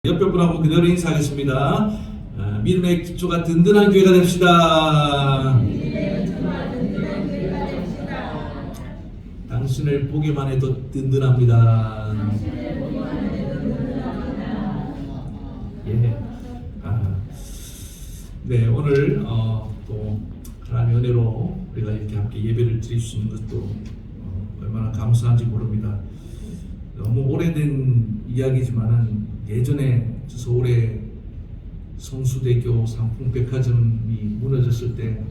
옆에 분하고 그대로 인사하겠습니다. 믿음의 기초가 든든한 교회가 됩시다. 당신을 보기만 해도 든든합니다. 예. 네, 오늘 또 하나님의 은혜로 우리가 이렇게 함께 예배를 드릴 수 있는 것도 얼마나 감사한지 모릅니다. 너무 오래된 이야기지만은 예전에 서울의 성수대교 상품백화점이 무너졌을 때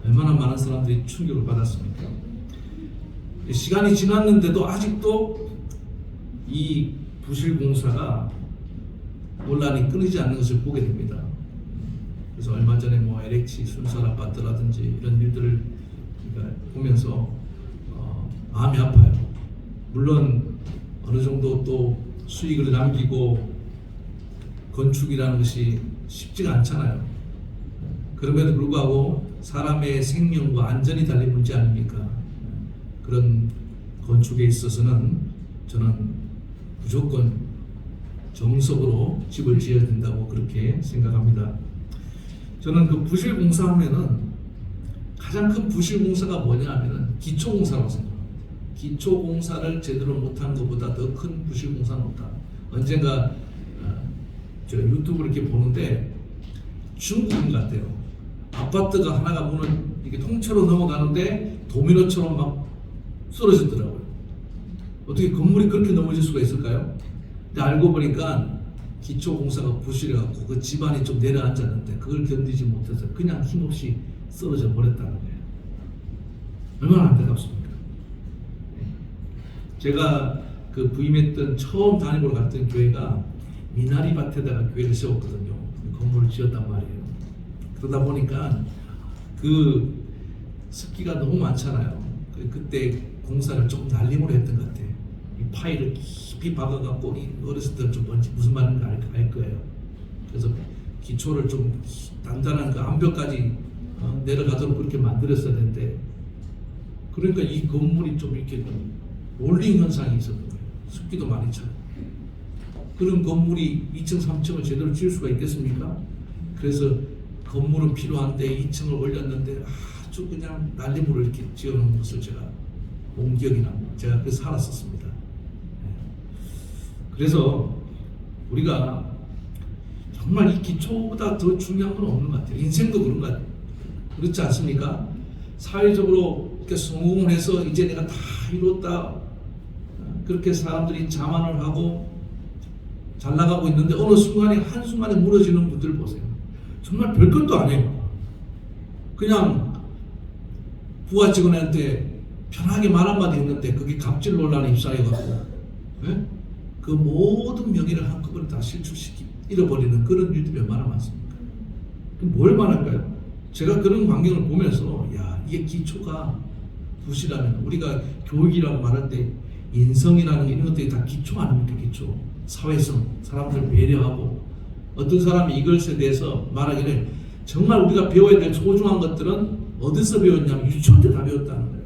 얼마나 많은 사람들이 충격을 받았습니까? 시간이 지났는데도 아직도 이 부실공사가 논란이 끊이지 않는 것을 보게 됩니다. 그래서 얼마 전에 LH 순살 아파트라든지 이런 일들을 보면서 마음이 아파요. 물론 어느 정도 또 수익을 남기고 건축이라는 것이 쉽지가 않잖아요. 그럼에도 불구하고 사람의 생명과 안전이 달린 문제 아닙니까? 그런 건축에 있어서는 저는 무조건 정석으로 집을 지어야 된다고 그렇게 생각합니다. 저는 그 부실공사하면은 가장 큰 부실공사가 뭐냐 하면은 기초공사라고 생각합니다. 기초공사를 제대로 못한 것보다 더 큰 부실공사는 없다. 언젠가 저 유튜브를 이렇게 보는데 중국인 같아요. 아파트가 하나가 문을 이렇게 통째로 넘어가는데 도미노처럼 막 쓰러지더라고요. 어떻게 건물이 그렇게 넘어질 수가 있을까요? 근데 알고 보니까 기초공사가 부실해갖고 그 집안이 좀 내려앉았는데 그걸 견디지 못해서 그냥 힘없이 쓰러져 버렸다는 거예요. 얼마나 안타깝습니까? 제가 그 부임했던 처음 담임으로 갔던 교회가 미나리 밭에다가 교회를 세웠거든요. 건물을 지었단 말이에요. 그러다 보니까 그 습기가 너무 많잖아요. 그때 공사를 조금 날림으로 했던 것 같아요. 이 파일을 깊이 박아갖고 어렸을 때는 좀 뭔지 무슨 말인지 알 거예요. 그래서 기초를 좀 단단한 그 암벽까지 내려가도록 그렇게 만들었어야 되는데 그러니까 이 건물이 좀 이렇게 롤링 현상이 있었던 거예요. 습기도 많이 차요. 그런 건물이 2층, 3층을 제대로 지을 수가 있겠습니까? 그래서 건물은 필요한데 2층을 올렸는데 아주 그냥 날림으로 이렇게 지어놓은 것을 제가 본 기억이 납니다. 제가 그래서 살았었습니다. 그래서 우리가 정말 이 기초보다 더 중요한 건 없는 것 같아요. 인생도 그런 것 같아요. 그렇지 않습니까? 사회적으로 이렇게 성공을 해서 이제 내가 다 이뤘다. 그렇게 사람들이 자만을 하고 잘 나가고 있는데 어느 순간에 한순간에 무너지는 분들 보세요. 정말 별것도 아니에요. 그냥 부하 직원한테 편하게 말 한마디 했는데 그게 갑질 논란에 휩싸여가지고 그 모든 명예를 한꺼번에 다 실추시키 잃어버리는 그런 일들이 얼마나 많습니까? 뭘 말할까요? 제가 그런 광경을 보면서 이게 기초가 부실하면 우리가 교육이라고 말할 때 인성이라는 이런 것들이 다 기초 아닙니까? 기초. 사회성, 사람들을 배려하고 어떤 사람이 이것에 대해서 말하기를 정말 우리가 배워야 될 소중한 것들은 어디서 배웠냐면 유치원 때 다 배웠다는 거예요.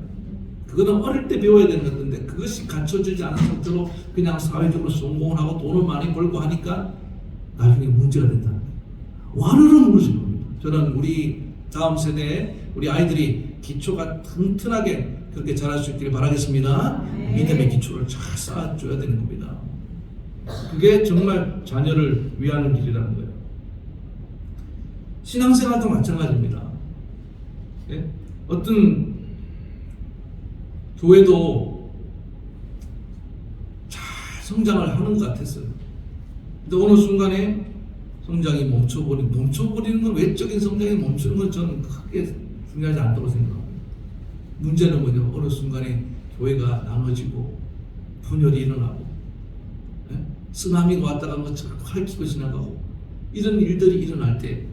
그거는 어릴 때 배워야 되는 건데 그것이 갖춰지지 않은 상태로 그냥 사회적으로 성공을 하고 돈을 많이 벌고 하니까 나중에 문제가 된다는 거예요. 와르르 무너지는 겁니다. 저는 우리 다음 세대에 우리 아이들이 기초가 튼튼하게 그렇게 자랄 수 있기를 바라겠습니다. 믿음의 기초를 잘 쌓아줘야 되는 겁니다. 그게 정말 자녀를 위하는 길이라는 거예요. 신앙생활도 마찬가지입니다. 예? 어떤 교회도 잘 성장을 하는 것 같았어요. 근데 어느 순간에 성장이 멈춰버리는 건 외적인 성장이 멈추는 건 저는 크게 중요하지 않다고 생각합니다. 문제는 뭐냐? 어느 순간에 교회가 나눠지고 분열이 일어나고 쓰나미가 왔다 간 것처럼 핥히고 지나가고 이런 일들이 일어날 때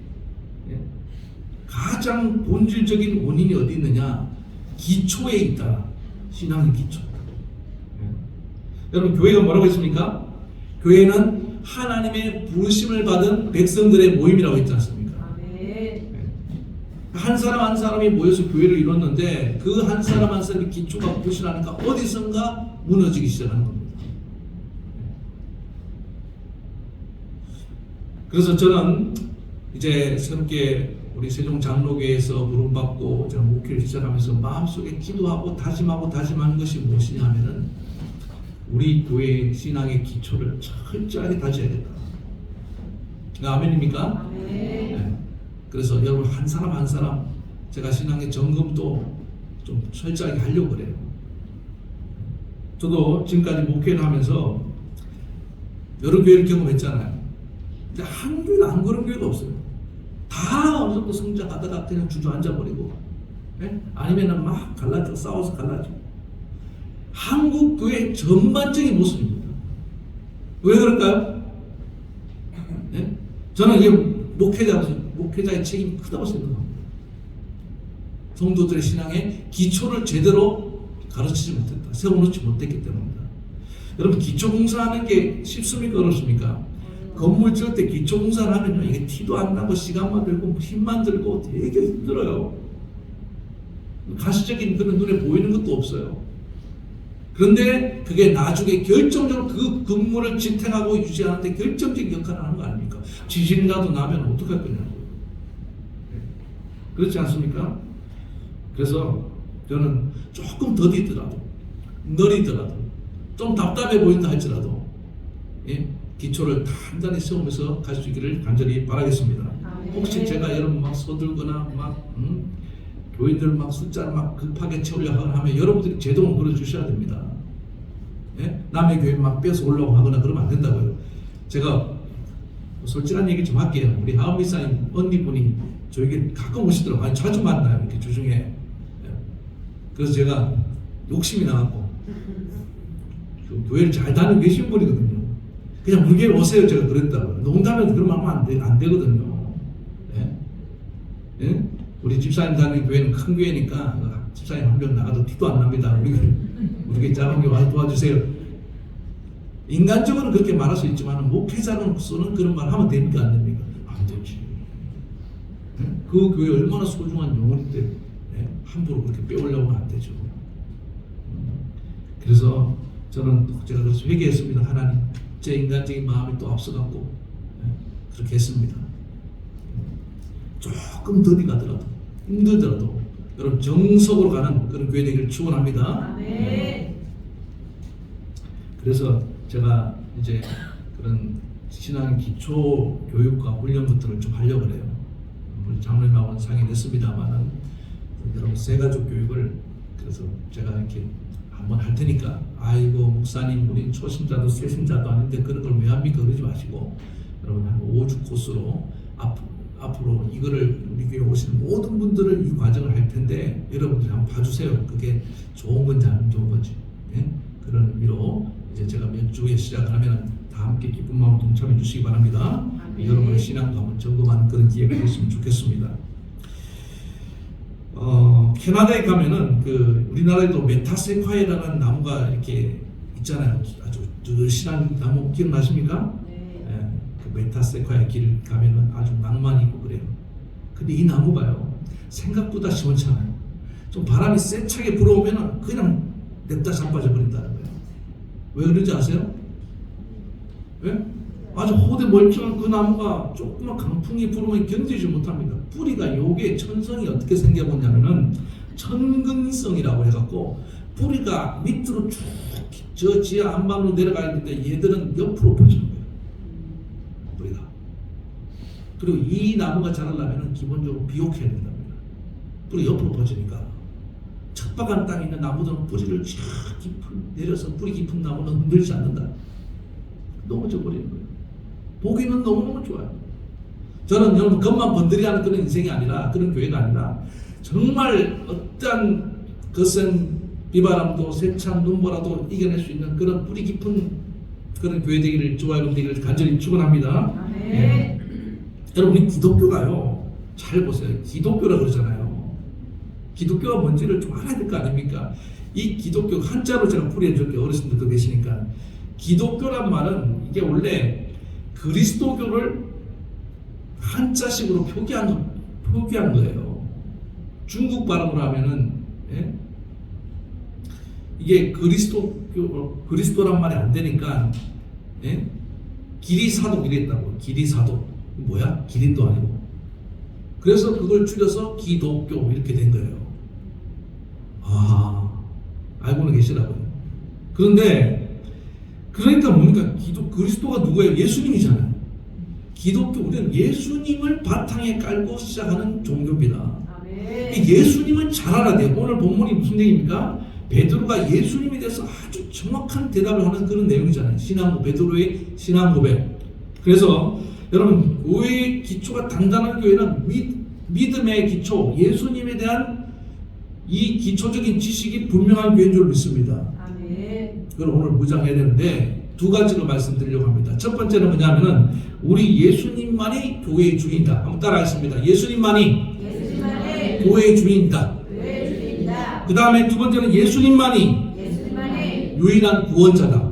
가장 본질적인 원인이 어디 있느냐? 기초에 있다. 신앙의 기초. 여러분 교회가 뭐라고 했습니까? 교회는 하나님의 부르심을 받은 백성들의 모임이라고 했지 않습니까? 한 사람 한 사람이 모여서 교회를 이뤘는데 그 한 사람 한 사람의 기초가 부실하니까 어디선가 무너지기 시작하는 겁니다. 그래서 저는 이제 새롭게 우리 세종 장로교회에서 부름받고 제가 목회를 시작하면서 마음속에 기도하고 다짐하는 것이 무엇이냐 하면은 우리 교회의 신앙의 기초를 철저하게 다져야겠다. 아멘입니까? 네. 그래서 여러분 한 사람 한 사람 제가 신앙의 점검도 좀 철저하게 하려고 그래요. 저도 지금까지 목회를 하면서 여러 교회를 경험했잖아요. 근데 한 교회도 안 그런 교회가 없어요. 다 어느 정도 성장하다가 그냥 주저앉아버리고, 예? 아니면은 막 갈라져, 싸워서 갈라져. 한국 교회 전반적인 모습입니다. 왜 그럴까요? 예? 저는 이게 목회자의 책임이 크다고 생각합니다. 성도들의 신앙의 기초를 제대로 가르치지 못했다. 세워놓지 못했기 때문입니다. 여러분, 기초 공사하는 게 쉽습니까? 어렵습니까? 건물 지을 때 기초 공사를 하면요, 이게 티도 안 나고 시간만 들고 힘만 들고 되게 힘들어요. 가시적인 그런 눈에 보이는 것도 없어요. 그런데 그게 나중에 결정적으로 그 건물을 지탱하고 유지하는데 결정적인 역할을 하는 거 아닙니까? 지진이라도 나면 어떡할 거냐고요. 그렇지 않습니까? 그래서 저는 조금 더디더라도, 느리더라도, 좀 답답해 보인다 할지라도, 예? 기초를 단단히 세우면서 갈 수 있기를 간절히 바라겠습니다. 혹시 제가 여러분 막 서둘거나 막 교인들 막 숫자를 막 급하게 채우려고 하면 여러분들이 제동을 걸어주셔야 됩니다. 예? 남의 교회 막 뺏어 오려고 하거나 그러면 안 된다고요. 제가 솔직한 얘기 좀 할게요. 우리 하은미사님 언니분이 저에게 가끔 오시더라고요. 아니, 자주 만나요. 이렇게 주중에. 예. 그래서 제가 욕심이 나갖고 교회를 잘 다니고 계신 분이거든요. 그냥 우리 교회 오세요. 제가 그랬다고요. 농담해도 그러면 하면 안 되거든요. 예? 예? 우리 집사님 다니는 교회는 큰 교회니까 집사님 한 명 나가도 티도 안 납니다. 우리 교회 작은 교회 와서 도와주세요. 인간적으로 그렇게 말할 수 있지만 목회자로서는 그런 말 하면 됩니까? 안 됩니까? 안 되지. 예? 그 교회 얼마나 소중한 영혼인데, 예? 함부로 그렇게 빼오려고 하면 안 되죠. 그래서 저는 제가 그래서 회개했습니다. 하나님, 제 인간적인 마음이 또 앞서갔고, 예? 그렇게 했습니다. 조금 더디 가더라도, 힘들더라도 여러분 정석으로 가는 그런 교회 되기를 축원합니다. 네. 그래서 제가 이제 그런 신앙 기초 교육과 훈련부터를 좀 하려고 해요. 우리 장로님하고는 상의했습니다만은 여러분 세가족 교육을 그래서 제가 이렇게 한번 할 테니까, 아이고 목사님 우리 초신자도 세신자도 아닌데 그런 걸 왜 합니까? 그러지 마시고 여러분 한 5주 코스로 앞으로 이거를 우리 교회 오시는 모든 분들을 이 과정을 할 텐데 여러분들이 한번 봐주세요. 그게 좋은 건지 안 좋은 건지. 예? 그런 의미로 이제 제가 몇 주에 시작을 하면 다 함께 기쁜 마음 동참해 주시기 바랍니다. 여러분의 신앙도 한번 점검하는 그런 기회가 됐으면 좋겠습니다. 캐나다에 가면은 그 우리나라에도 메타세콰이라는 나무가 이렇게 있잖아요. 아주 늘씬한 나무 기억나십니까? 그 메타세콰이아 길 가면은 아주 낭만이 있고 그래요. 근데 이 나무가요 생각보다 시원치 않아요. 좀 바람이 세차게 불어오면은 그냥 냅다 자빠져 버린다는 거예요. 왜 그런지 아세요? 왜? 아주 호대 멀쩡한 그 나무가 조그만 강풍이 불으면 견디지 못합니다. 뿌리가 요게 천성이 어떻게 생겨보냐면은 천근성이라고 해갖고 뿌리가 밑으로 쭉 저 지하 안반으로 내려가 있는데 얘들은 옆으로 펴지는 거예요. 뿌리가. 그리고 이 나무가 자라려면 기본적으로 비옥해야 된답니다. 뿌리 옆으로 퍼지니까 척박한 땅에 있는 나무들은 뿌리를 쫙 내려서 뿌리 깊은 나무는 흔들지 않는다. 넘어져 버리는 거예요. 보기는 너무너무 좋아요. 저는 여러분 겉만 번들이하는 그런 인생이 아니라, 그런 교회가 아니라 정말 어떠한 거센 비바람도 세찬 눈보라도 이겨낼 수 있는 그런 뿌리 깊은 그런 교회 되기를, 주와여러분 되기를 간절히 축원합니다. 예. 여러분 이 기독교가요, 잘 보세요. 기독교라 그러잖아요. 기독교가 뭔지를 좀 알아야 될 거 아닙니까? 이 기독교 한자로 제가 풀이해 줄게요. 어르신들도 계시니까. 기독교란 말은 이게 원래 그리스도교를 한자식으로 표기한 거예요. 중국 발음으로 하면은, 예? 이게 그리스도란 말이 안 되니까, 예? 기리사독 이랬다고. 기리사독. 뭐야? 기린도 아니고. 그래서 그걸 줄여서 기독교 이렇게 된 거예요. 아, 알고는 계시라고요. 그런데 그러니까 뭡니까? 그리스도가 누구예요? 예수님이잖아요. 기독교, 우리는 예수님을 바탕에 깔고 시작하는 종교입니다. 예수님은 잘 알아야 돼요. 오늘 본문이 무슨 얘기입니까? 베드로가 예수님에 대해서 아주 정확한 대답을 하는 그런 내용이잖아요. 베드로의 신앙 고백. 그래서 여러분, 교회의 기초가 단단한 교회는 믿음의 기초, 예수님에 대한 이 기초적인 지식이 분명한 교회인 줄 믿습니다. 그걸 오늘 무장해야 되는데 두 가지로 말씀드리려고 합니다. 첫 번째는 뭐냐면은 우리 예수님만이 교회의 주인이다. 한번 따라하겠습니다. 예수님만이 교회의 주인이다. 그 다음에 두 번째는 예수님만이 유일한 구원자다.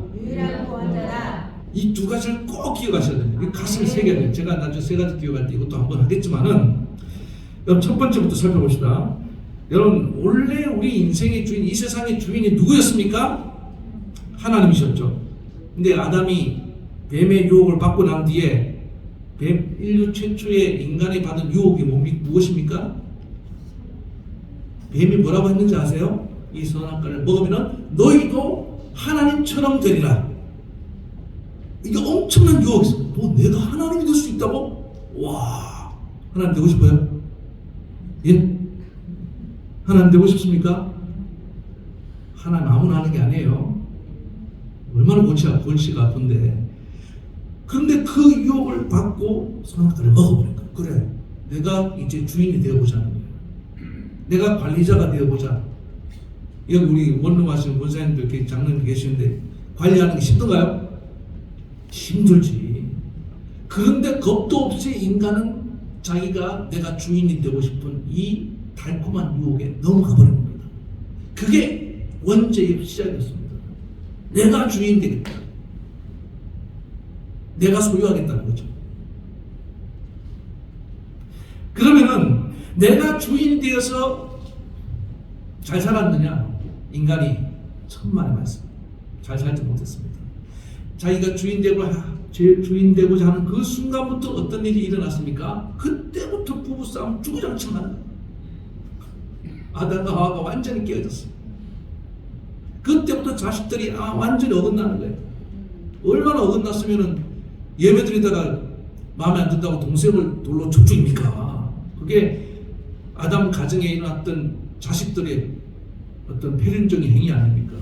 이 두 가지를 꼭 기억하셔야 됩니다. 가슴에 새겨야 돼요. 제가 나중에 세 가지 기억할 때 이것도 한번 하겠지만은, 여러분 첫 번째부터 살펴봅시다. 여러분, 원래 우리 인생의 주인, 이 세상의 주인이 누구였습니까? 하나님이셨죠. 근데 아담이 뱀의 유혹을 받고 난 뒤에 인류 최초의 인간이 받은 유혹이 무엇입니까? 뱀이 뭐라고 했는지 아세요? 이 선악과를 먹으면 너희도 하나님처럼 되리라. 이게 엄청난 유혹이었어요. 뭐 내가 하나님이 될 수 있다고? 와, 하나님 되고 싶어요? 예? 하나님 되고 싶습니까? 하나님 아무나 하는 게 아니에요. 얼마나 골치가 아픈데. 그런데 그 유혹을 받고 선악과를 먹어버린 거예요. 그래, 내가 이제 주인이 되어보자는 거예요. 내가 관리자가 되어보자. 여기 우리 원룸 하시는 권사님들, 이렇게 장로님 계시는데 관리하는 게 힘든가요? 힘들지. 그런데 겁도 없이 인간은 자기가 내가 주인이 되고 싶은 이 달콤한 유혹에 넘어가 버린 겁니다. 그게 원죄의 시작이었습니다. 내가 주인 되겠다. 내가 소유하겠다는 거죠. 그러면은 내가 주인 되어서 잘 살았느냐? 인간이 천만의 말씀. 잘 살지 못했습니다. 자기가 주인 되고자 하는 그 순간부터 어떤 일이 일어났습니까? 그때부터 부부싸움 주구장창하는 거예요. 아담과 하와가 완전히 깨어졌어요. 그때부터 자식들이 완전히 어긋나는 거예요. 얼마나 어긋났으면은 예배드리다가 마음에 안 든다고 동생을 돌로 쳐 죽입니까? 그게 아담 가정에 일어났던 자식들의 어떤 패륜적인 행위 아닙니까?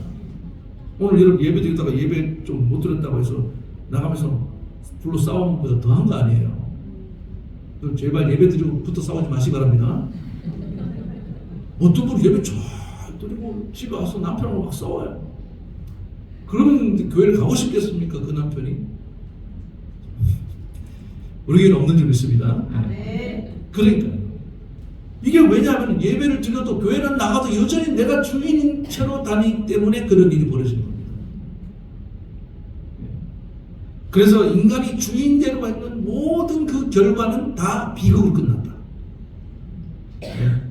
오늘 여러분 예배드리다가 예배 좀 못 들었다고 해서 나가면서 불로 싸우는 것보다 더한 거 아니에요? 그럼 제발 예배드리고 붙어 싸우지 마시기 바랍니다. 어떤 분이 예배 잘 드리고 집에 와서 남편하고 막 싸워요. 그러면 교회를 가고 싶겠습니까? 그 남편이? 우리 교회는 없는 줄 믿습니다. 그러니까요. 이게 왜냐하면 예배를 드려도 교회는 나가도 여전히 내가 주인인 채로 다니기 때문에 그런 일이 벌어지는 겁니다. 그래서 인간이 주인대로 있는 모든 그 결과는 다 비극으로 끝난다.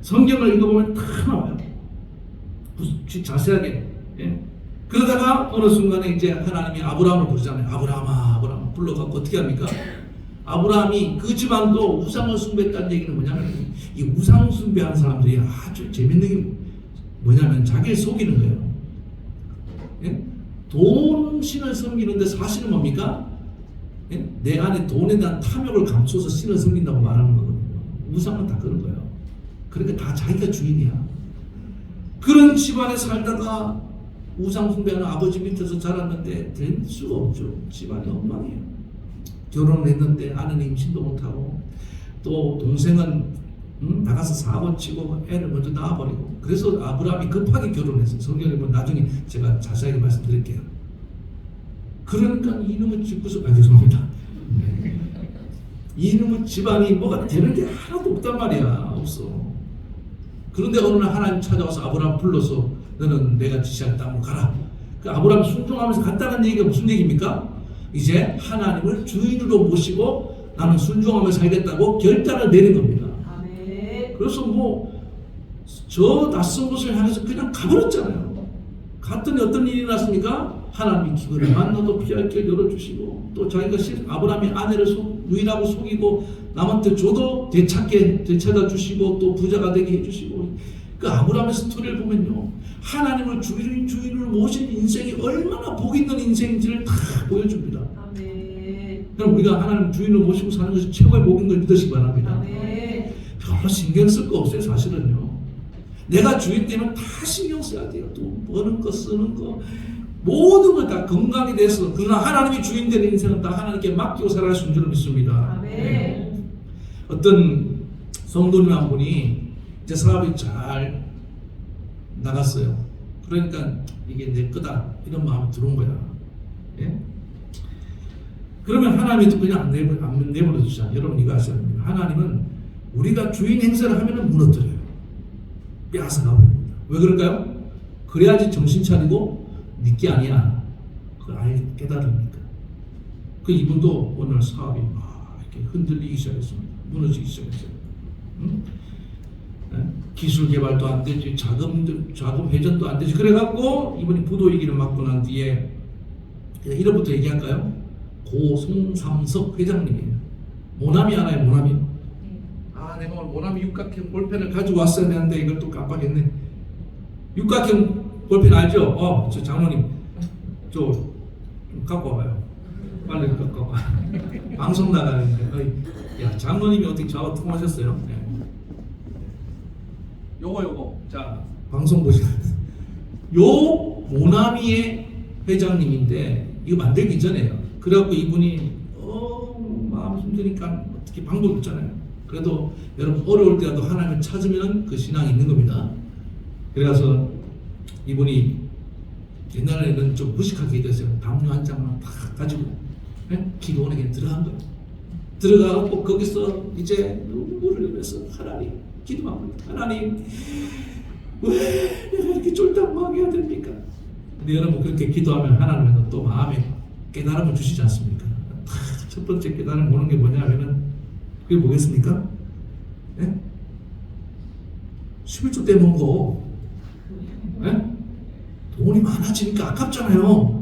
성경을 읽어보면 다 나와요. 자세하게. 그러다가 어느 순간에 이제 하나님이 아브라함을 부르잖아요. 아브라함 불러갖고 어떻게 합니까? 아브라함이 그 집안도 우상을 숭배했다는 얘기는 뭐냐면, 이 우상 숭배하는 사람들이 아주 재밌는 게 뭐냐면 자기를 속이는 거예요. 예? 돈 신을 섬기는데 사실은 뭡니까? 예? 내 안에 돈에 대한 탐욕을 감춰서 신을 섬긴다고 말하는 거거든요. 우상은 다 그런 거예요. 그러니까 다 자기가 주인이야. 그런 집안에 살다가 우상 숭배하는 아버지 밑에서 자랐는데 될 수가 없죠. 집안이 엉망이에요. 결혼을 했는데 아내는 임신도 못하고, 또 동생은 나가서 사고 치고 애를 먼저 낳아버리고. 그래서 아브라함이 급하게 결혼했어요. 성경에 보면 나중에 제가 자세하게 말씀드릴게요. 그러니까 이놈의 집구석, 죄송합니다. 이놈의 집안이 뭐가 되는 게 하나도 없단 말이야. 없어. 그런데 어느 날 하나님 찾아와서 아브라함 불러서 너는 내가 지시할 땅으로 가라. 그 아브라함 순종하면서 갔다는 얘기가 무슨 얘기입니까? 이제 하나님을 주인으로 모시고 나는 순종하며 살겠다고 결단을 내린 겁니다. 그래서 저 낯선 곳을 향해서 그냥 가버렸잖아요. 갔더니 어떤 일이 났습니까? 하나님이 기근을 만나도 피할 길 열어주시고, 또 자기가 아브라함의 아내를 누이라고 속이고 남한테 줘도 되찾아 주시고 또 부자가 되게 해주시고, 그 아브라함의 스토리를 보면요, 하나님을 주인으로 모신 인생이 얼마나 복 있는 인생인지를 다 보여줍니다. 아멘. 그럼 우리가 하나님 주인으로 모시고 사는 것이 최고의 복인 걸 믿으시기 바랍니다. 아멘. 별로 신경 쓸 거 없어요. 사실은요, 내가 주인 되면 다 신경 써야 돼요. 또 버는 거 쓰는 거 모든 걸 다 건강에 대해서. 그러나 하나님이 주인 되는 인생은 다 하나님께 맡기고 살아갈 수 있는 줄 믿습니다. 아멘. 네. 어떤 성도님 한 분이 이제 사업이 잘 나갔어요. 그러니까 이게 내 거다 이런 마음이 들어온 거야. 예? 그러면 하나님이 그냥 안 내버려 두잖아요. 여러분 이거 아셔야 됩니다. 하나님은 우리가 주인 행세를 하면 무너뜨려요. 빼앗아가 버립니다. 왜 그럴까요? 그래야지 정신 차리고 니게 아니야, 그걸 아예 깨달으니까. 그 이분도 오늘 사업이 막 이렇게 흔들리기 시작했습니다. 무너지기 시작했어요. 응? 기술 개발도 안 되지, 자금 회전도 안 되지. 그래갖고 이분이 부도위기를 맞고 난 뒤에, 이름부터 얘기할까요? 고송삼석 회장님이에요. 모나미 하나요, 모나미? 아, 내가 오늘 모나미 육각형 볼펜을 가지고 왔어야 되는데 이걸 또 깜빡했네. 육각형 볼펜 알죠? 저 장로님, 좀 갖고 와봐요. 빨리 갖고 와봐. 방송 나가는데. 야, 장로님이 어떻게 저하고 통화하셨어요? 네. 요거. 자, 방송 보시면 요 모나미의 회장님인데 이거 만들기 전에요. 그래갖고 이분이 마음 힘드니까 어떻게 방법 없잖아요. 그래도 여러분 어려울 때라도 하나님을 찾으면 그 신앙이 있는 겁니다. 그래서 이분이 옛날에는 좀 무식하게 기도했어요. 담요 한 장만 딱 가지고 기도원에게 들어간 거예요. 들어가고 거기서 이제 눈물을 흘리면서 하나님 기도합니다. 하나님, 왜 내가 이렇게 쫄딱망해야 됩니까? 근데 여러분 그렇게 기도하면 하나님은 또 마음에 깨달음을 주시지 않습니까? 첫 번째 깨달음 오는 게 뭐냐면은 그게 뭐겠습니까? 예? 11조 때 먹은 거, 예? 돈이 많아지니까 아깝잖아요.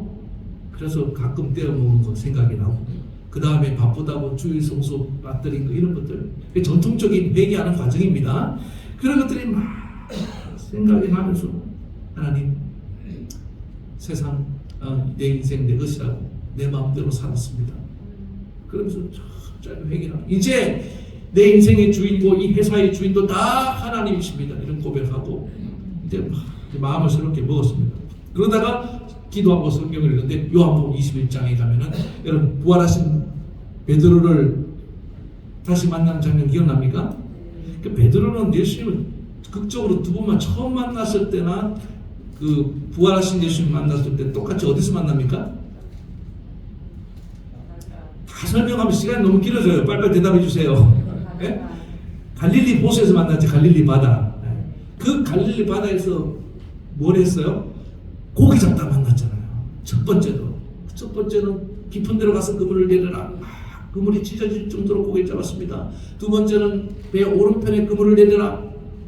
그래서 가끔 떼어 먹은 거 생각이 나고, 그 다음에 바쁘다고 주일 성수 빠뜨린 거, 이런 것들 전통적인 회개하는 과정입니다. 그런 것들이 막 생각이 나면서 하나님, 세상 내 인생 내 것이라고 내 마음대로 살았습니다. 그러면서 짧은 회개하고, 이제 내 인생의 주인고 이 회사의 주인도 다 하나님이십니다. 이런 고백하고 이제 마음을 새롭게 먹었습니다. 그러다가 기도하고 성경을 읽는데 요한복음 21장에 가면은 여러분 부활하신 베드로를 다시 만나는 장면 기억납니까? 그 베드로는 예수님을 극적으로 두 번만 처음 만났을 때나 그 부활하신 예수님 만났을 때 똑같이 어디서 만납니까? 다 설명하면 시간이 너무 길어져요. 빨리빨리 대답해 주세요. 네? 갈릴리 호수에서 만났지. 갈릴리 바다. 그 갈릴리 바다에서 뭘 했어요? 고기 잡다 만났잖아요. 첫 번째는 깊은 데로 가서 그물을 내려라. 그물이 찢어질 정도로 고기를 잡았습니다. 두 번째는 배 오른편에 그물을 내려라.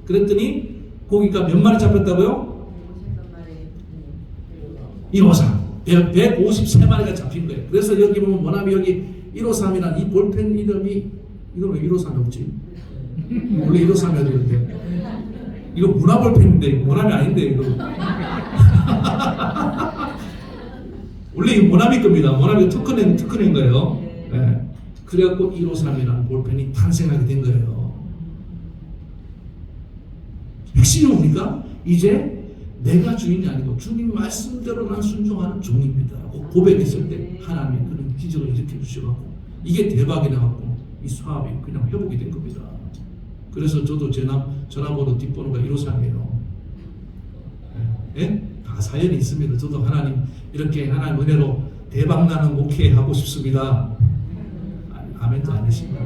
그랬더니 고기가 몇 마리 잡혔다고요? 153. 153마리가 잡힌 거예요. 그래서 여기 보면 모나미 여기 153이라는 이 볼펜 이름이, 이거 왜 153이 없지? 원래 153이어야 되는데. 이거 문화볼펜인데 모나미 아닌데 이거. 원래 이거 모나미 겁니다. 모나미가 특허낸 거예요. 네. 그래갖고 153이라는 볼펜이 탄생하게 된 거예요. 핵심이 뭡니까? 이제 내가 주인이 아니고 주님 말씀대로 난 순종하는 종입니다 라고 고백했을 때 하나님이 그런 기적을 일으켜 주셔갖고 이게 대박이 나갖고 이 사업이 그냥 회복이 된 겁니다. 그래서 저도 전화번호 뒷번호가 153이에요. 예? 다 사연이 있습니다. 저도 하나님 이렇게 하나님 은혜로 대박나는 목회 하고 싶습니다. 아멘도 안 하십니다.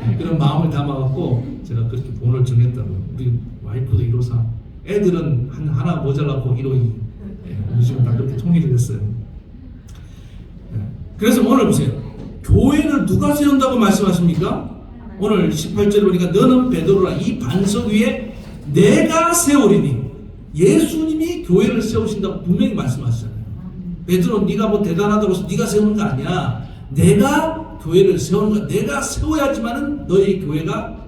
예, 그런 마음을 담아갖고 제가 그렇게 번호를 정했다고요. 우리 와이프도 153, 애들은 하나 모자라고 152. 예, 우리 집은 다 그렇게 통일이 됐어요. 예, 그래서 오늘 보세요. 교회를 누가 세운다고 말씀하십니까? 오늘 18절에 보니까 너는 베드로라 이 반석 위에 내가 세우리니, 예수님이 교회를 세우신다고 분명히 말씀하시잖아요. 베드로 네가 뭐 대단하다고 해서 네가 세우는 거 아니야. 내가 교회를 세우는 것, 내가 세워야지만은 너희 교회가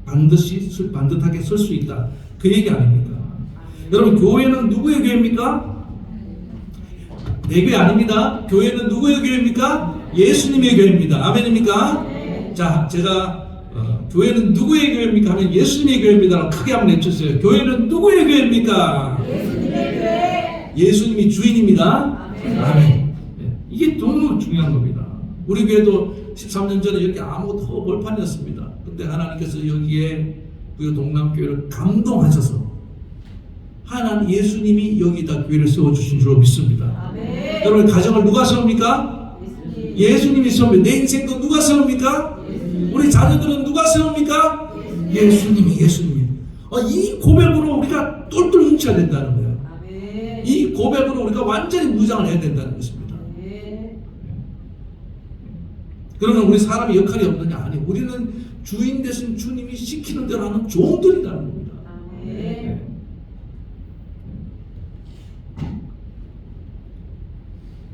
반듯하게 설 수 있다. 그 얘기 아닙니까? 여러분, 교회는 누구의 교회입니까? 내 교회 아닙니다. 교회는 누구의 교회입니까? 예수님의 교회입니다. 아멘입니까? 자, 제가 교회는 누구의 교회입니까? 하면 예수님의 교회입니다. 크게 한번 외쳤어요. 교회는 누구의 교회입니까? 예수님의 교회. 예수님이 주인입니다. 아멘. 아멘. 이게 너무 중요한 겁니다. 우리 교회도 13년 전에 이렇게 아무것도 벌판이었습니다. 그때 하나님께서 여기에 우리 동남교회를 감동하셔서 하나님 예수님이 여기다 교회를 세워주신 줄로 믿습니다. 아멘. 여러분, 가정을 누가 세웁니까? 예수님이 세웁니다. 내 인생도 누가 세웁니까? 우리 자녀들은 누가 세웁니까? 예수님이. 이 고백으로 우리가 똘똘 뭉쳐야 된다는 거예요. 아멘. 이 고백으로 우리가 완전히 무장을 해야 된다는 것입니다. 아멘. 그러면 우리 사람의 역할이 없느냐? 아니, 우리는 주인 대신 주님이 시키는 대로 하는 종들이라는 겁니다. 아멘.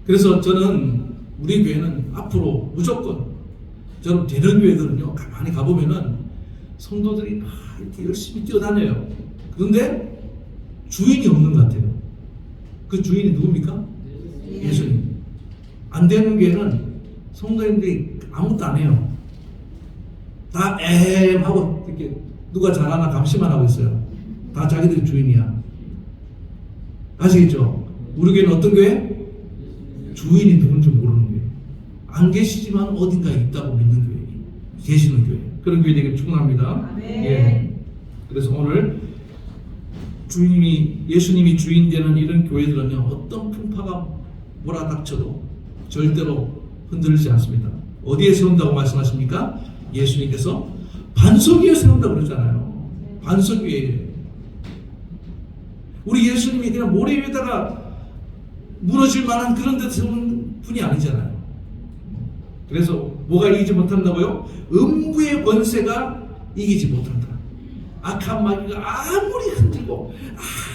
그래서 저는 우리 교회는 앞으로 무조건 저는 되는 교회들은요, 가만히 가보면은 성도들이 이렇게 열심히 뛰어다녀요. 그런데 주인이 없는 것 같아요. 그 주인이 누굽니까? 예수님. 안 되는 교회는 성도님들이 아무것도 안 해요. 다 하고 이렇게 누가 잘하나 감시만 하고 있어요. 다 자기들이 주인이야. 아시겠죠? 우리 교회는 어떤 교회? 주인이 누군지 모르는 교회. 안 계시지만 어딘가에 있다고 믿는 교회. 계시는 교회. 그런 교회 되게 축원합니다. 아멘. 예. 그래서 오늘 예수님이 주인 되는 이런 교회들은요, 어떤 풍파가 몰아닥쳐도 절대로 흔들리지 않습니다. 어디에 세운다고 말씀하십니까? 예수님께서 반석 위에 세운다고 그러잖아요. 반석 위에. 우리 예수님이 그냥 모래 위에다가 무너질 만한 그런 데서 세우는 분이 아니잖아요. 그래서 뭐가 이기지 못한다고요? 음부의 권세가 이기지 못한다. 악한 마귀가 아무리 흔들고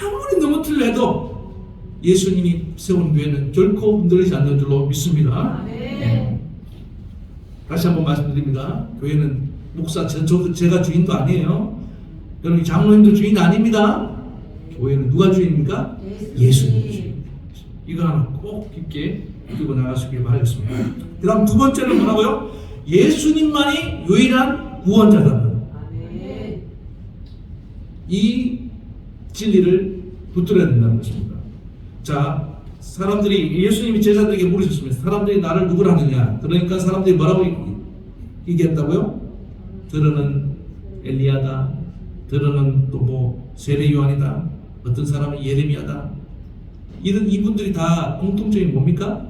아무리 넘어뜨려도 예수님이 세운 교회는 결코 흔들리지 않는 줄로 믿습니다. 아멘. 다시 한번 말씀드립니다. 교회는 목사, 제가 주인도 아니에요. 여러분, 장로님도 주인 아닙니다. 교회는 누가 주인입니까? 예수님이 주인. 이거 하나 꼭 깊게 들고 나가시길 바라겠습니다. 그 다음 두 번째는 뭐라고요? 예수님만이 유일한 구원자다. 아멘. 이 진리를 붙들어야 된다는 것입니다. 자, 사람들이 예수님이 제자들에게 물으셨습니다. 사람들이 나를 누구라 하느냐? 그러니까 사람들이 뭐라고 얘기했다고요? 들어는 엘리야다. 들어는 또 뭐 세례 요한이다. 어떤 사람은 예레미야다. 이런 이분들이 다 공통점이 뭡니까?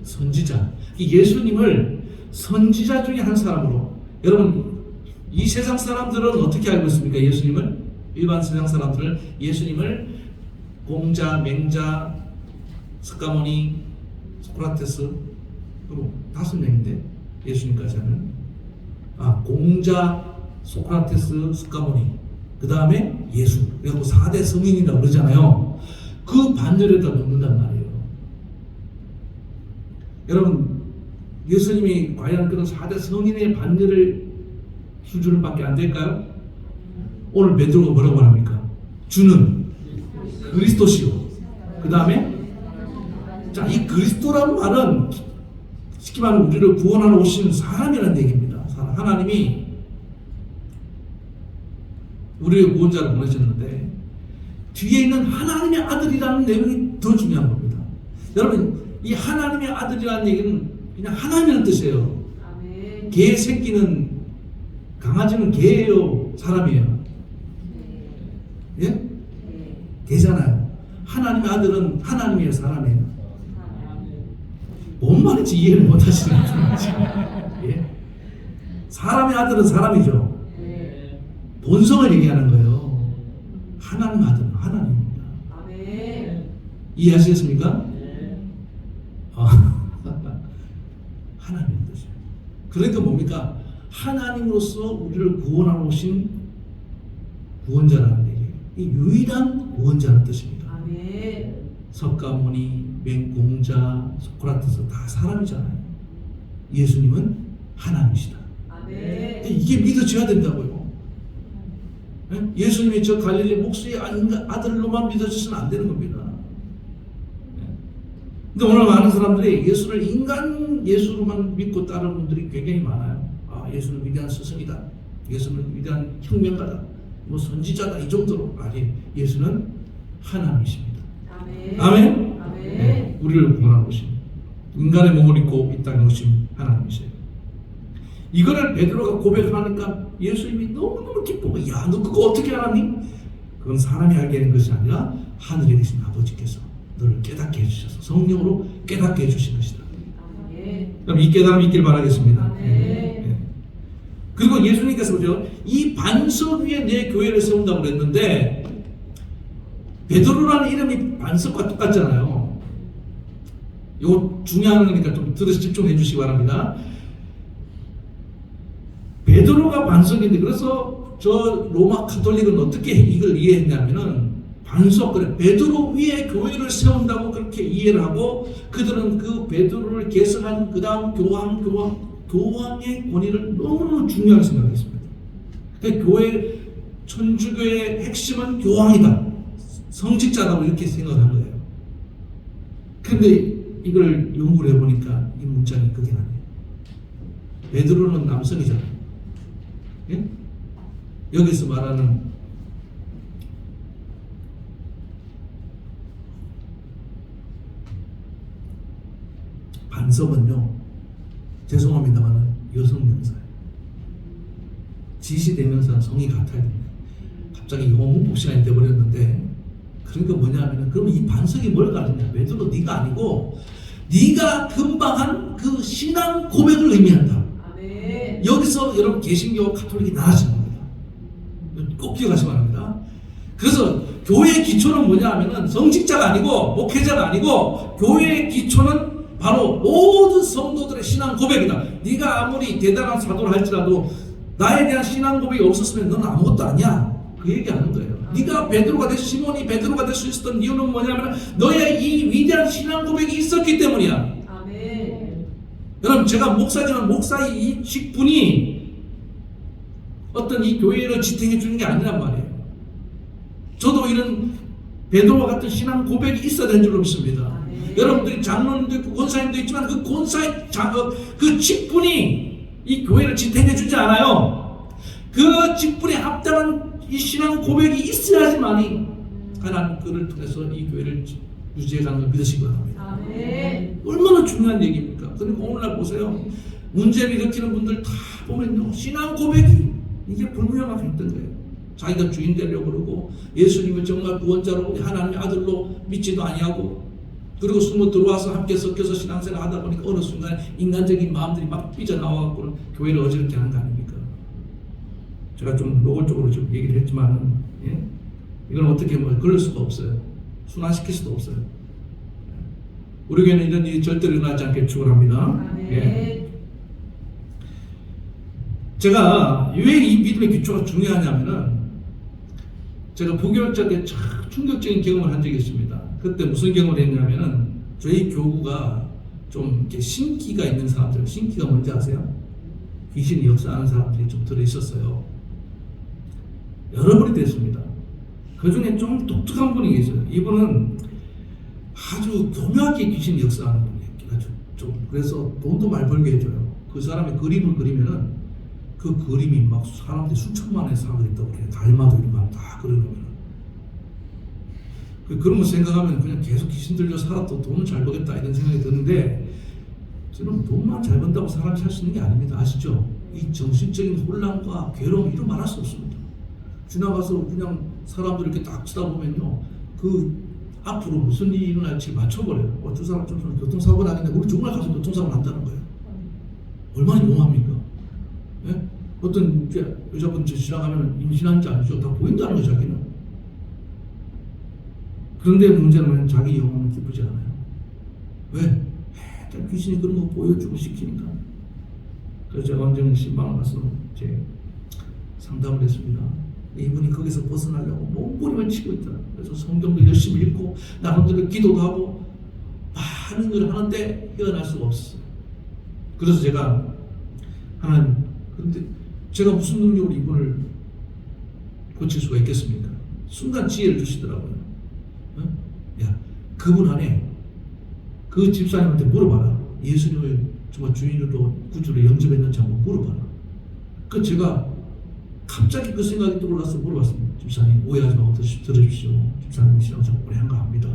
선지자. 예수님을 선지자 중에 한 사람으로. 여러분, 이 세상 사람들은 어떻게 알고 있습니까? 예수님을, 일반 세상 사람들은 예수님을 공자, 맹자, 스가모니, 소크라테스, 그리고 5명인데 예수님까지 하면 공자, 소크라테스, 스가모니, 그 다음에 예수, 그리고 4대 성인이라고 그러잖아요. 그 반열에다 넣는단 말이에요. 여러분, 예수님이 과연 그런 4대 성인의 반열을 수준을 밖에 안 될까요? 오늘 베드로가 뭐라고 말합니까? 주는 그리스도시요. 그 다음에 자, 이 그리스도라는 말은 쉽게 말하면 우리를 구원하러 오신 사람이라는 얘기입니다. 하나님이 우리의 구원자를 보내셨는데 뒤에 있는 하나님의 아들이라는 내용이 더 중요한 겁니다. 여러분, 이 하나님의 아들이라는 얘기는 그냥 하나님이라는 뜻이에요. 아멘. 개 새끼는, 강아지는 개예요, 사람이에요? 예? 네. 개잖아요. 하나님의 아들은 하나님이에요, 사람이에요? 뭔 말인지 이해를 못 하시는 거죠. 예? 사람의 아들은 사람이죠. 네. 본성을 얘기하는 거예요. 하나님 아들은 하나님입니다. 아멘. 이해하시겠습니까? 하나님의 뜻이에요. 그러니까 뭡니까? 하나님으로서 우리를 구원하러 오신 구원자라는 얘기예요. 이 유일한 구원자라는 뜻입니다. 아멘. 석가모니, 맹공자, 소크라테스 다 사람이잖아요. 예수님은 하나님이시다. 아멘. 이게 믿어져야 된다고요. 예수님이 저 갈릴리 목수의 아들로만 믿어져서는 안 되는 겁니다. 근데 오늘 많은 사람들이 예수를 인간 예수로만 믿고 따르는 분들이 굉장히 많아요. 아, 예수는 위대한 스승이다. 예수는 위대한 혁명가다. 뭐 선지자다. 이 정도로. 아니, 예수는 하나님이십니다. 아멘. 아멘. 아멘. 네, 우리를 구원하는 것입니다. 인간의 몸을 입고 이 땅에 오신 하나님이세요. 이거를 베드로가 고백하니까 예수님이 너무너무 기쁘고, 야, 너 그거 어떻게 알았니? 그건 사람이 알게 하는 것이 아니라 하늘에 계신 아버지께서 너를 깨닫게 해주셔서 성령으로 깨닫게 해주신 것이다. 아멘. 그럼 이 깨달음이 있길 바라겠습니다. 아멘. 예. 그리고 예수님께서 보죠, 이 반석 위에 내 교회를 세운다고 그랬는데 베드로라는 이름이 반석과 똑같잖아요. 이거 중요한 거니까 좀 들으시 집중해 주시기 바랍니다. 베드로가 반석인데, 그래서 저 로마 가톨릭은 어떻게 이걸 이해했냐면은 반석, 그래, 베드로 위에 교회를 세운다고 그렇게 이해를 하고, 그들은 그 베드로를 계승한 그 다음 교황의 권위를 너무너무 중요하게 생각했습니다. 그러니까 교회, 천주교의 핵심은 교황이다, 성직자라고 이렇게 생각한 거예요. 근데 이걸 연구를 해보니까 이 문장이 그게 아니에요. 베드로는 남성이잖아요. 예? 여기서 말하는 반석은요, 죄송합니다만 여성 명사예요. 지시대명사는 성이 같아야 됩니다. 갑자기 영문법 시간이 돼버렸는데, 그러니까 뭐냐면, 그러면 이 반석이 뭘 가르치냐? 베드로 네가 아니고 네가 금방 한 그 신앙 고백을 의미한다. 아멘. 여기서 여러분 개신교 가톨릭이 나아지는 겁니다. 꼭 기억하시기 바랍니다. 그래서 교회의 기초는 뭐냐 하면은 성직자가 아니고 목회자가 아니고, 교회의 기초는 바로 모든 성도들의 신앙 고백이다. 네가 아무리 대단한 사도를 할지라도 나에 대한 신앙 고백이 없었으면 너는 아무것도 아니야. 그 얘기하는 거예요. 네가 베드로가 될 수, 시몬이 베드로가 될 수 있었던 이유는 뭐냐면 너의 이 위대한 신앙 고백이 있었기 때문이야. 아멘. 여러분, 제가 목사지만 목사의 이 직분이 어떤 이 교회를 지탱해 주는 게 아니란 말이에요. 저도 이런 베드로와 같은 신앙 고백이 있어야 되는 줄로 믿습니다. 아멘. 여러분들이 장로님도 있고 권사님도 있지만 그 권사의 그 직분이 이 교회를 지탱해 주지 않아요. 그 직분에 합당한 이 신앙 고백이 있어야지만이 하나님 그를 통해서 이 교회를 유지해가는 걸 믿으시기 바랍니다. 아멘. 얼마나 중요한 얘기입니까? 그러니까 오늘날 보세요. 문제를 일으키는 분들 다 보면요, 신앙 고백이 이게 불분명하게 했던 거예요. 자기가 주인 되려고 그러고, 예수님을 정말 구원자로 하나님의 아들로 믿지도 아니하고, 그리고 숨어 들어와서 함께 섞여서 신앙생활 하다 보니까 어느 순간 인간적인 마음들이 막 삐져나와갖고 교회를 어지럽게 하는 거 아닙니까? 제가 좀 노골적으로 좀 얘기를 했지만, 예? 이건 어떻게 뭐 그럴 수가 없어요. 순환시킬 수도 없어요. 우리 교회는 이런 일이 절대로 일어나지 않게 축원합니다. 예. 제가 왜 이 믿음의 기초가 중요하냐면은, 제가 부교육자 때 참 충격적인 경험을 한 적이 있습니다. 그때 무슨 경험을 했냐면은, 저희 교구가 좀 이렇게 신기가 있는 사람들, 신기가 뭔지 아세요? 귀신이 역사하는 사람들이 좀 들어있었어요. 여러 분이 됐습니다. 그 중에 좀 독특한 분이 계세요. 이분은 아주 교묘하게 귀신이 역사하는 분이에요. 좀 그래서 돈도 많이 벌게 해줘요. 그 사람이 그림을 그리면은 그 그림이 막 사람들이 수천만 원에 사고 있다고 그래요. 달마도 이런 거 다 그려놓으면. 그런 거 생각하면 그냥 계속 귀신 들려 살아도 돈은 잘 벌겠다 이런 생각이 드는데, 저는 돈만 잘 번다고 사람이 살 수 있는 게 아닙니다. 아시죠? 이 정신적인 혼란과 괴로움 이루 말할 수 없습니다. 지나가서 그냥 사람들 이렇게 딱 쳐다보면요, 그 앞으로 무슨 일이 일어날지 맞춰버려요. 저 사람 좀 교통사고 나는데 우리 정말 가서 교통사고 난다는 거예요. 얼마나 용합니까? 예? 어떤 여자분 지나가면 임신한지 아니죠? 다 보인다는 거예요, 자기는. 그런데 문제는 뭐냐면 자기 영혼은 기쁘지 않아요. 왜? 귀신이 그런 거 보여주고 시키니까. 그래서 제가 언제는 신방을 가서 이제 상담을 했습니다. 이분이 거기서 벗어나려고 몸부림을 치고 있더라. 그래서 성경도 열심히 읽고 나름대로 기도도 하고 많은 걸 하는데 헤어날 수가 없었어요. 그래서 제가 하나님, 근데 제가 무슨 능력으로 이분을 고칠 수가 있겠습니까? 순간 지혜를 주시더라고요. 어? 야, 그분 안에 그 집사님한테 물어봐라. 예수님을 정말 주인으로 구주로 영접했는지 한번 물어봐라. 그 제가 갑자기 그 생각이 떠올라서 물어봤습니다. 집사님, 오해하지 말고 들으십시오. 집사님이 신앙 좀 오래 한 거 압니다.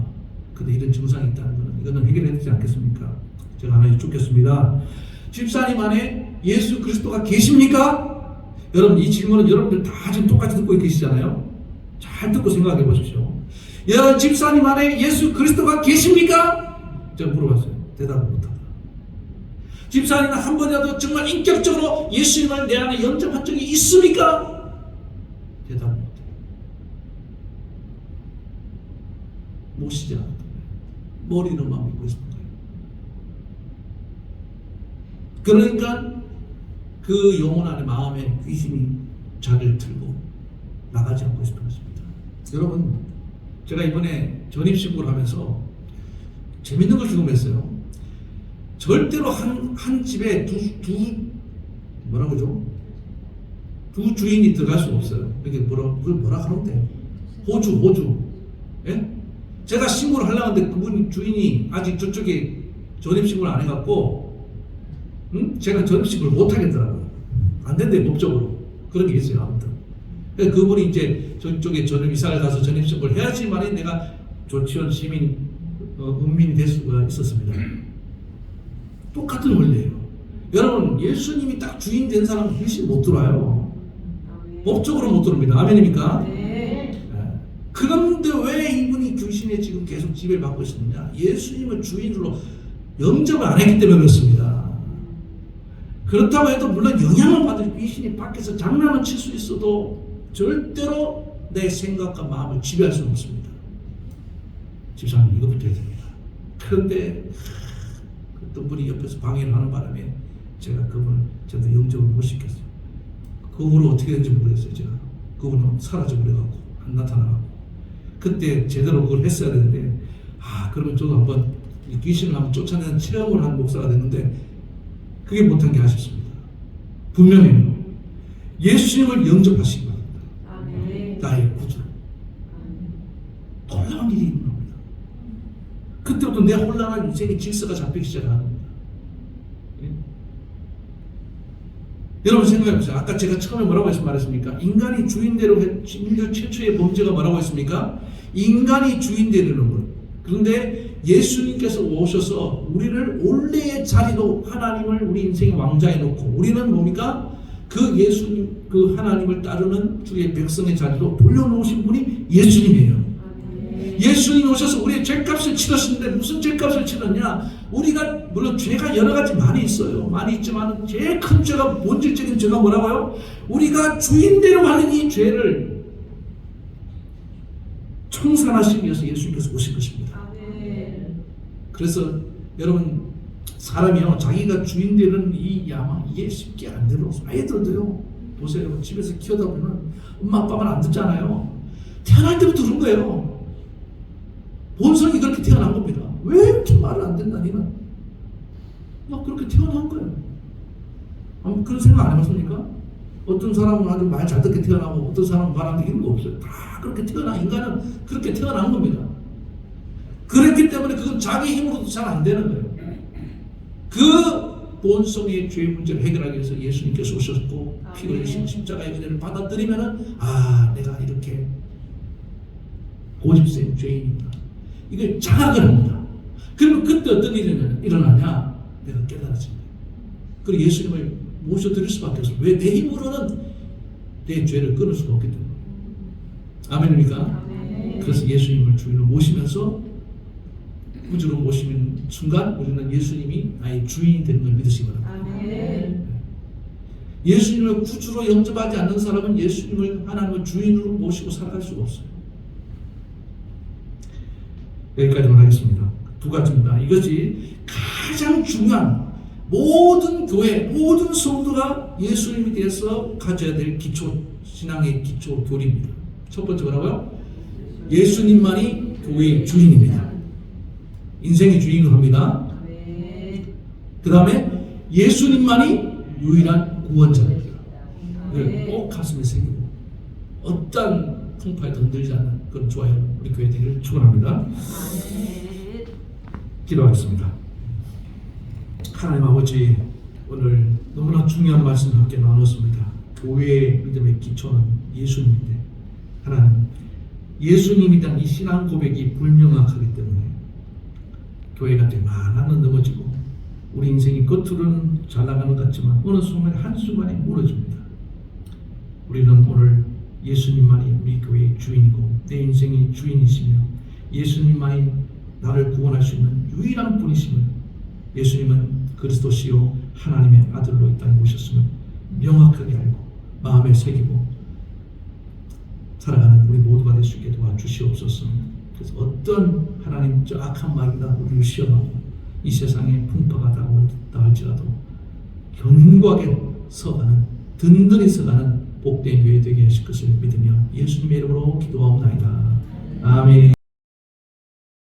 근데 이런 증상이 있다는 거는 이거는 해결해야 되지 않겠습니까? 제가 하나 여쭙겠습니다. 집사님 안에 예수 그리스도가 계십니까? 여러분, 이 질문은 여러분들 다 지금 똑같이 듣고 계시잖아요. 잘 듣고 생각해 보십시오. 여러분, 집사님 안에 예수 그리스도가 계십니까? 제가 물어봤어요. 대답을 못합니다. 집사님은 한 번이라도 정말 인격적으로 예수님을 내 안에 영접한 적이 있습니까? 대답을 못해요. 모시지 않았던 거예요. 머리로만 믿고 있었던 거예요. 그러니까 그 영혼 안에 마음에 귀신이 자리를 들고 나가지 않고 있었던 것입니다. 여러분, 제가 이번에 전입신고를 하면서 재밌는 걸 경험했어요. 절대로 한 집에 뭐라고 그러죠? 두 주인이 들어갈 수가 없어요. 이게 뭐라 하는데? 호주. 예? 제가 신고를 하려고 하는데 그분 주인이 아직 저쪽에 전입신고를 안 해갖고, 제가 전입신고를 못 하겠더라고요. 안 된대, 법적으로. 그런 게 있어요, 아무튼. 그분이 이제 저쪽에 이사를 가서 전입신고를 해야지만 내가 조치원 시민, 은민이 될 수가 있었습니다. 똑같은 원리예요. 여러분, 예수님이 딱 주인 된 사람은 귀신 못 들어와요. 법적으로 못 들어옵니다. 아멘입니까? 네. 그런데 왜 이분이 귀신에 지금 계속 지배를 받고 있느냐? 예수님을 주인으로 영접을 안 했기 때문에 그렇습니다. 그렇다고 해도 물론 영향을 받을 귀신이 밖에서 장난을 칠 수 있어도 절대로 내 생각과 마음을 지배할 수는 없습니다. 집사님, 이거부터 해야 됩니다. 그런데 어떤 분이 옆에서 방해를 하는 바람에 제가 그분을 저한테 영접을 못 시켰어요. 그 후로 어떻게 된지 모르겠어요. 제가 그분은 사라져버려갖고 안 나타나고 그때 제대로 그걸 했어야 되는데, 그러면 저도 한번 귀신을 한번 쫓아내는 체험을 한 목사가 됐는데 그게 못한 게 아쉽습니다. 분명히 예수님을 영접하시기 바랍니다. 아멘. 나의 구주. 놀라운 일이 일어납니다. 그때부터 내 혼란한 인생의 질서가 잡히기 시작하는 겁니다. 예? 여러분 생각해보세요. 아까 제가 처음에 뭐라고 말했습니까? 인간이 주인대로 인류 최초의 범죄가 뭐라고 했습니까? 인간이 주인되는 것. 그런데 예수님께서 오셔서 우리를 원래의 자리로 하나님을 우리 인생의 왕자에 놓고 우리는 뭡니까? 그 예수님, 그 하나님을 따르는 주의 백성의 자리로 돌려놓으신 분이 예수님이에요. 예수님이 오셔서 우리의 죄값을 치렀는데 무슨 죄값을 치렀냐? 우리가 물론 죄가 여러 가지 많이 있어요. 많이 있지만 제일 큰 죄가, 본질적인 죄가 뭐라고요? 우리가 주인대로 하는 이 죄를 청산하시기 위해서 예수님께서 오신 것입니다. 그래서 여러분, 사람이요 자기가 주인되는 이 야망, 이게 쉽게 안 들어. 아이들도요, 보세요. 집에서 키우다 보면 엄마 아빠만 안 듣잖아요. 태어날 때부터 그런 거예요. 본성이 그렇게 태어난 겁니다. 왜 이렇게 말을 안 된다 니는? 나 그렇게 태어난 거예요. 그런 생각 안 해봤습니까? 어떤 사람은 아주 말 잘 듣게 태어나고 어떤 사람은 말 안 듣게 이런 거 없어요. 다 그렇게 인간은 그렇게 태어난 겁니다. 그렇기 때문에 그건 자기 힘으로도 잘 안 되는 거예요. 그 본성의 죄 문제를 해결하기 위해서 예수님께서 오셨고 피 흘리신 십자가의 은혜를 받아들이면은 내가 이렇게 고집센 죄인입니다. 이걸 자각을 합니다. 그러면 그때 어떤 일이 일어나냐? 내가 깨달아집니다. 그리고 예수님을 모셔드릴 수밖에 없어요. 왜? 내 힘으로는 내 죄를 끊을 수가 없기 때문에. 아멘입니까? 아멘. 그래서 예수님을 주인으로 모시면서 구주로 모시는 순간 우리는 예수님이 나의 주인이 되는 걸 믿으시기 바랍니다. 아멘. 예수님을 구주로 영접하지 않는 사람은 예수님을 하나님을 주인으로 모시고 살아갈 수가 없어요. 여기까지만 하겠습니다. 두 가지입니다. 이것이 가장 중요한 모든 교회, 모든 성도가 예수님에 대해서 가져야 될 기초, 신앙의 기초 교리입니다. 첫 번째 뭐라고요? 예수님만이 교회의 주인입니다. 인생의 주인을 합니다. 그 다음에 예수님만이 유일한 구원자입니다. 네. 꼭 가슴에 새기고 어떤 풍파에도 흔들리지 않는 그런 좋아요 우리 교회 되기를 축원합니다. 기도하겠습니다. 하나님 아버지, 오늘 너무나 중요한 말씀을 함께 나눴습니다. 교회의 믿음의 기초는 예수님인데, 하나님 예수님에 대한 이 신앙 고백이 불명확하기 때문에 교회가 많아는 넘어지고 우리 인생이 겉으로는 잘 나가는 것 같지만 어느 순간에 한순간에 무너집니다. 우리는 오늘 예수님만이 우리 교회의 주인이고 내 인생의 주인이시며 예수님만이 나를 구원할 수 있는 유일한 분이심을, 예수님은 그리스도시요 하나님의 아들로 이 땅에 오셨음을 명확하게 알고 마음에 새기고 살아가는 우리 모두가 될 수 있게 도와주시옵소서. 그래서 어떤 하나님 저 악한 마귀가 우리를 시험하고 이 세상에 풍파가 다가온다 할지라도 견고하게 서가는, 든든히 서가는 복된 교회 되게 하실 것을 믿으며 예수님의 이름으로 기도하옵나이다.